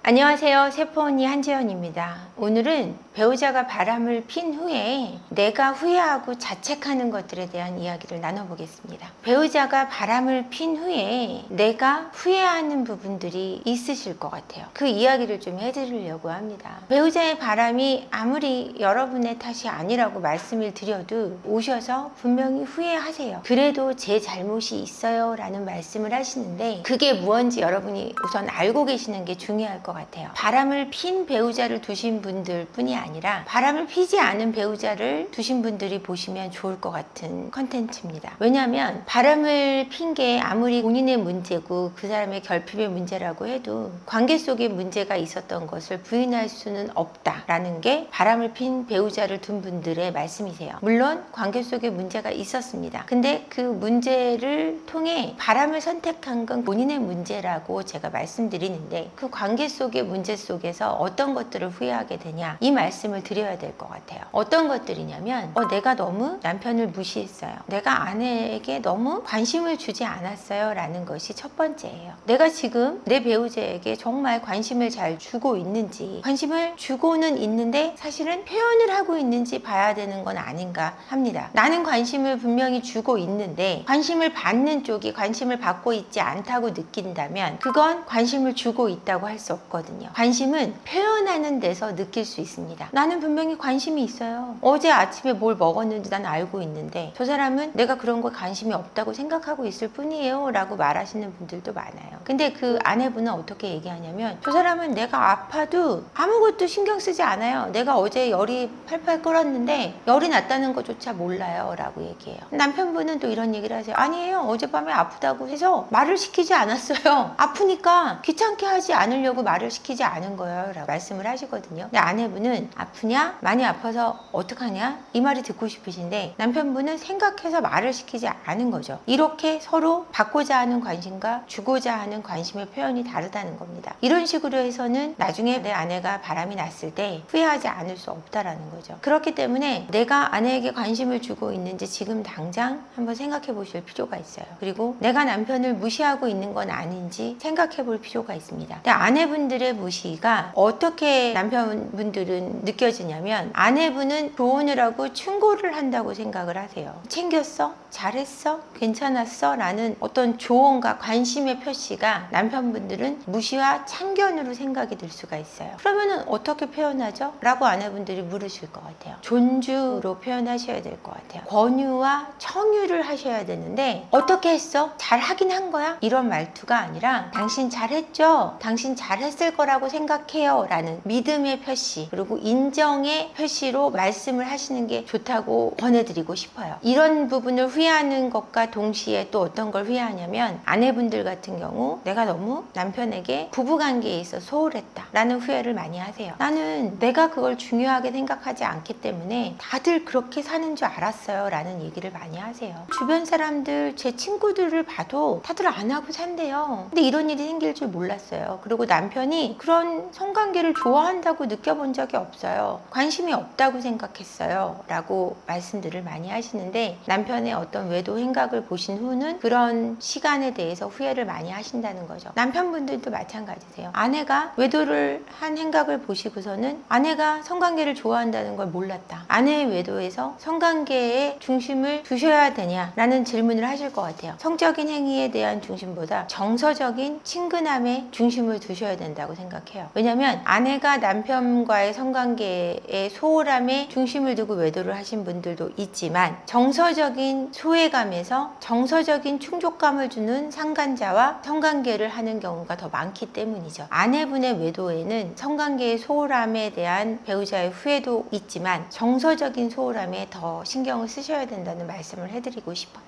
안녕하세요. 세포언니 한지연입니다. 오늘은 배우자가 바람을 핀 후에 내가 후회하고 자책하는 것들에 대한 이야기를 나눠보겠습니다. 배우자가 바람을 핀 후에 내가 후회하는 부분들이 있으실 것 같아요. 그 이야기를 좀 해드리려고 합니다. 배우자의 바람이 아무리 여러분의 탓이 아니라고 말씀을 드려도 오셔서 분명히 후회하세요. 그래도 제 잘못이 있어요 라는 말씀을 하시는데 그게 무언지 여러분이 우선 알고 계시는 게 중요할 것 같아요. 바람을 핀 배우자를 두신 분들 뿐이 아니라 바람을 피지 않은 배우자를 두신 분들이 보시면 좋을 것 같은 컨텐츠입니다. 왜냐하면 바람을 핀 게 아무리 본인의 문제고 그 사람의 결핍의 문제라고 해도 관계 속에 문제가 있었던 것을 부인할 수는 없다라는 게 바람을 핀 배우자를 둔 분들의 말씀이세요. 물론 관계 속에 문제가 있었습니다. 근데 그 문제를 통해 바람을 선택한 건 본인의 문제라고 제가 말씀드리는데 그 관계 속의 문제 속에서 어떤 것들을 후회하게 되냐 이 말씀을 드려야 될 것 같아요. 어떤 것들이냐면 내가 너무 남편을 무시했어요. 내가 아내에게 너무 관심을 주지 않았어요 라는 것이 첫 번째예요. 내가 지금 내 배우자에게 정말 관심을 잘 주고 있는지 관심을 주고는 있는데 사실은 표현을 하고 있는지 봐야 되는 건 아닌가 합니다. 나는 관심을 분명히 주고 있는데 관심을 받는 쪽이 관심을 받고 있지 않다고 느낀다면 그건 관심을 주고 있다고 할 수 없거든요. 관심은 표현하는 데서 느낄 수 있습니다. 나는 분명히 관심이 있어요. 어제 아침에 뭘 먹었는지 난 알고 있는데 저 사람은 내가 그런 거 관심이 없다고 생각하고 있을 뿐이에요 라고 말하시는 분들도 많아요. 근데 그 아내분은 어떻게 얘기하냐면 저 사람은 내가 아파도 아무것도 신경 쓰지 않아요. 내가 어제 열이 팔팔 끓었는데 열이 났다는 것조차 몰라요 라고 얘기해요. 남편분은 또 이런 얘기를 하세요. 아니에요. 어젯밤에 아프다고 해서 말을 시키지 않았어요. 아프니까 귀찮게 하지 않으려고 말을 시키지 않은 거예요 라고 말씀을 하시거든요. 근데 아내분은 아프냐? 많이 아파서 어떡하냐? 이 말이 듣고 싶으신데 남편분은 생각해서 말을 시키지 않은 거죠. 이렇게 서로 받고자 하는 관심과 주고자 하는 관심의 표현이 다르다는 겁니다. 이런 식으로 해서는 나중에 내 아내가 바람이 났을 때 후회하지 않을 수 없다라는 거죠. 그렇기 때문에 내가 아내에게 관심을 주고 있는지 지금 당장 한번 생각해 보실 필요가 있어요. 그리고 내가 남편을 무시하고 있는 건 아닌지 생각해 볼 필요가 있습니다. 근데 아내분들의 무시가 어떻게 남편분들은 느껴지냐면 아내분은 조언을 하고 충고를 한다고 생각을 하세요. 챙겼어? 잘했어? 괜찮았어? 라는 어떤 조언과 관심의 표시가 남편분들은 무시와 참견으로 생각이 들 수가 있어요. 그러면은 어떻게 표현하죠? 라고 아내분들이 물으실 것 같아요. 존주로 표현하셔야 될 것 같아요. 권유와 청유를 하셔야 되는데 어떻게 했어? 잘 하긴 한 거야? 이런 말투가 아니라 당신 잘했죠? 당신 잘했을 거라고 생각해요 라는 믿음의 표시 그리고 인정의 표시로 말씀을 하시는 게 좋다고 권해드리고 싶어요. 이런 부분을 후회하는 것과 동시에 또 어떤 걸 후회하냐면 아내분들 같은 경우 내가 너무 남편에게 부부관계에 있어 소홀했다 라는 후회를 많이 하세요. 나는 내가 그걸 중요하게 생각하지 않기 때문에 다들 그렇게 사는 줄 알았어요 라는 얘기를 많이 하세요. 주변 사람들 제 친구들을 봐도 다들 안 하고 산대요. 근데 이런 일이 생길 줄 몰랐어요. 그리고 남편이 그런 성관계를 좋아한다고 느껴본 적이 없어요. 관심이 없다고 생각했어요 라고 말씀들을 많이 하시는데 남편의 어떤 외도 행각을 보신 후는 그런 시간에 대해서 후회를 많이 하신다는 거죠. 남편분들도 마찬가지세요. 아내가 외도를 한 행각을 보시고서는 아내가 성관계를 좋아한다는 걸 몰랐다. 아내의 외도에서 성관계에 중심을 두셔야 되냐라는 질문을 하실 것 같아요. 성적인 행위에 대한 중심보다 정서적인 친근함에 중심을 두셔야 된다고 생각해요. 왜냐하면 아내가 남편과의 성관계에 소홀함에 중심을 두고 외도를 하신 분들도 있지만 정서적인 소외감에서 정서적인 충족감을 주는 상간자와 성관계를 하는 경우가 더 많기 때문이죠. 아내분의 외도에는 성관계의 소홀함에 대한 배우자의 후회도 있지만 정서적인 소홀함에 더 신경을 쓰셔야 된다는 말씀을 해드리고 싶어요.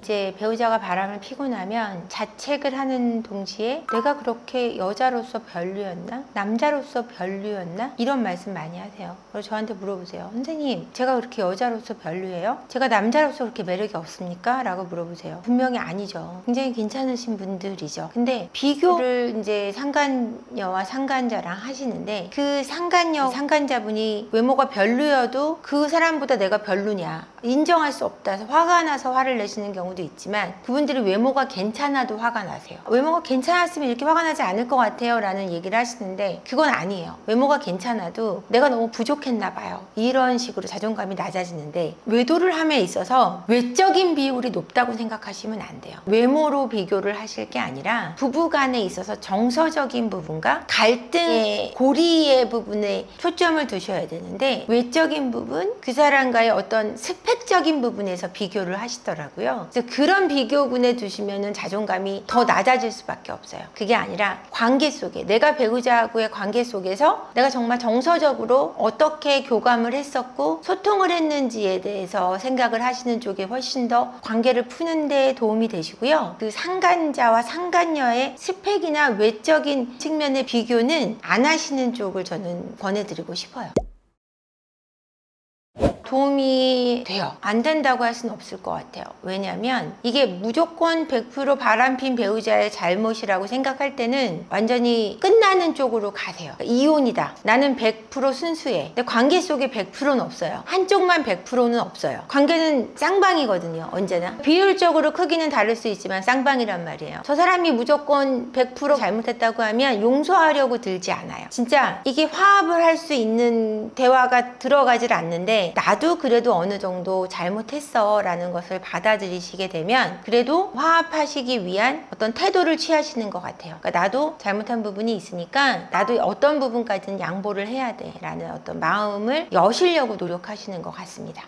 이제 배우자가 바람을 피고 나면 자책을 하는 동시에 내가 그렇게 여자로서 별로였나? 남자로서 별로였나? 이런 말씀 많이 하세요. 그래서 저한테 물어보세요. 선생님, 제가 그렇게 여자로서 별로예요? 제가 남자로서 그렇게 매력이 없습니까? 라고 물어보세요. 분명히 아니죠. 굉장히 괜찮으신 분들이죠. 근데 비교를 이제 상간녀와 상간자랑 하시는데 그 상간녀, 상간자분이 외모가 별로여도 그 사람보다 내가 별로냐? 인정할 수 없다. 화가 나서 화를 내시는 경우도 경우도 있지만 그분들이 외모가 괜찮아도 화가 나세요. 외모가 괜찮았으면 이렇게 화가 나지 않을 것 같아요 라는 얘기를 하시는데 그건 아니에요. 외모가 괜찮아도 내가 너무 부족했나 봐요. 이런 식으로 자존감이 낮아지는데 외도를 함에 있어서 외적인 비율이 높다고 생각하시면 안 돼요. 외모로 비교를 하실 게 아니라 부부간에 있어서 정서적인 부분과 갈등의 고리의 부분에 초점을 두셔야 되는데 외적인 부분, 그 사람과의 어떤 스펙적인 부분에서 비교를 하시더라고요. 그래서 그런 비교군에 두시면은 자존감이 더 낮아질 수밖에 없어요. 그게 아니라 관계 속에, 내가 배우자하고의 관계 속에서 내가 정말 정서적으로 어떻게 교감을 했었고 소통을 했는지에 대해서 생각을 하시는 쪽에 훨씬 더 관계를 푸는 데 도움이 되시고요. 그 상간자와 상간녀의 스펙이나 외적인 측면의 비교는 안 하시는 쪽을 저는 권해드리고 싶어요. 도움이 돼요. 안 된다고 할 수는 없을 것 같아요. 왜냐하면 이게 무조건 100% 바람핀 배우자의 잘못이라고 생각할 때는 완전히 끝나는 쪽으로 가세요. 이혼이다. 나는 100% 순수해. 근데 관계 속에 100%는 없어요. 한쪽만 100%는 없어요. 관계는 쌍방이거든요. 언제나. 비율적으로 크기는 다를 수 있지만 쌍방이란 말이에요. 저 사람이 무조건 100% 잘못했다고 하면 용서하려고 들지 않아요. 진짜 이게 화합을 할 수 있는 대화가 들어가질 않는데 나도 그래도 어느 정도 잘못했어 라는 것을 받아들이시게 되면 그래도 화합하시기 위한 어떤 태도를 취하시는 것 같아요. 그러니까 나도 잘못한 부분이 있으니까 나도 어떤 부분까지는 양보를 해야 돼 라는 어떤 마음을 여시려고 노력하시는 것 같습니다.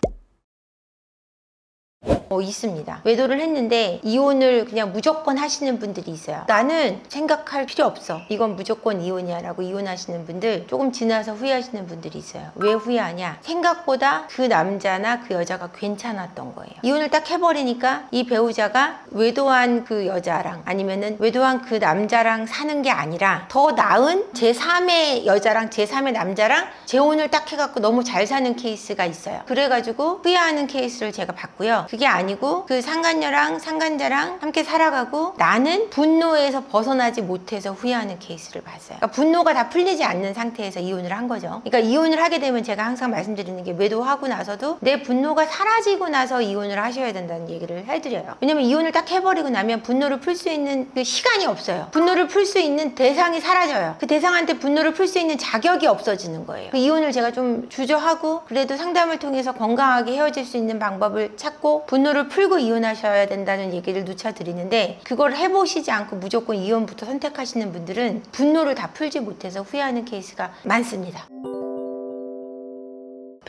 있습니다. 외도를 했는데 이혼을 그냥 무조건 하시는 분들이 있어요. 나는 생각할 필요 없어. 이건 무조건 이혼이야 라고 이혼하시는 분들, 조금 지나서 후회하시는 분들이 있어요. 왜 후회하냐? 생각보다 그 남자나 그 여자가 괜찮았던 거예요. 이혼을 딱 해버리니까 이 배우자가 외도한 그 여자랑 아니면은 외도한 그 남자랑 사는 게 아니라 더 나은 제3의 여자랑 제3의 남자랑 재혼을 딱 해갖고 너무 잘 사는 케이스가 있어요. 그래가지고 후회하는 케이스를 제가 봤고요. 그게 아니고 그 상간녀랑 상간자랑 함께 살아가고 나는 분노에서 벗어나지 못해서 후회하는 케이스를 봤어요. 그러니까 분노가 다 풀리지 않는 상태에서 이혼을 한 거죠. 그러니까 이혼을 하게 되면 제가 항상 말씀드리는 게 외도하고 나서도 내 분노가 사라지고 나서 이혼을 하셔야 된다는 얘기를 해드려요. 왜냐면 이혼을 딱 해버리고 나면 분노를 풀 수 있는 그 시간이 없어요. 분노를 풀 수 있는 대상이 사라져요. 그 대상한테 분노를 풀 수 있는 자격이 없어지는 거예요. 그 이혼을 제가 좀 주저하고 그래도 상담을 통해서 건강하게 헤어질 수 있는 방법을 찾고 분노를 풀고 이혼하셔야 된다는 얘기를 누차 드리는데 그걸 해보시지 않고 무조건 이혼부터 선택하시는 분들은 분노를 다 풀지 못해서 후회하는 케이스가 많습니다.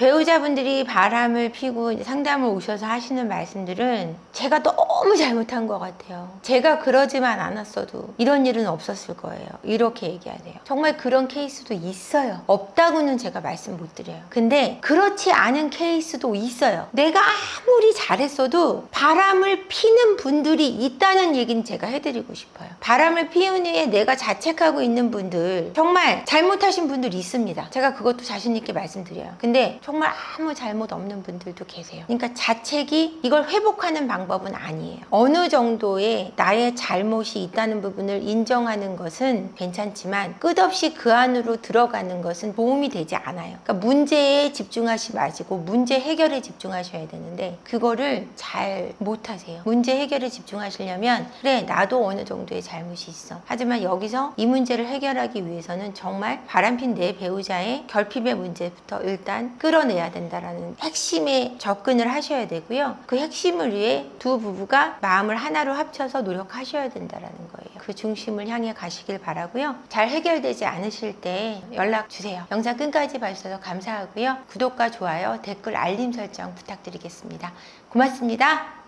배우자분들이 바람을 피고 상담을 오셔서 하시는 말씀들은 제가 너무 잘못한 것 같아요. 제가 그러지만 않았어도 이런 일은 없었을 거예요. 이렇게 얘기하세요. 정말 그런 케이스도 있어요. 없다고는 제가 말씀 못 드려요. 근데 그렇지 않은 케이스도 있어요. 내가 아무리 잘했어도 바람을 피는 분들이 있다는 얘기는 제가 해드리고 싶어요. 바람을 피운 후에 내가 자책하고 있는 분들, 정말 잘못하신 분들이 있습니다. 제가 그것도 자신 있게 말씀드려요. 근데 정말 아무 잘못 없는 분들도 계세요. 그러니까 자책이 이걸 회복하는 방법은 아니에요. 어느 정도의 나의 잘못이 있다는 부분을 인정하는 것은 괜찮지만 끝없이 그 안으로 들어가는 것은 도움이 되지 않아요. 그러니까 문제에 집중하지 마시고 문제 해결에 집중하셔야 되는데 그거를 잘 못하세요. 문제 해결에 집중하시려면 그래 나도 어느 정도의 잘못이 있어. 하지만 여기서 이 문제를 해결하기 위해서는 정말 바람핀 내 배우자의 결핍의 문제부터 일단 끌어내야 된다라는 핵심에 접근을 하셔야 되고요. 그 핵심을 위해 두 부부가 마음을 하나로 합쳐서 노력하셔야 된다라는 거예요. 그 중심을 향해 가시길 바라고요. 잘 해결되지 않으실 때 연락 주세요. 영상 끝까지 봐주셔서 감사하고요. 구독과 좋아요, 댓글, 알림 설정 부탁드리겠습니다. 고맙습니다.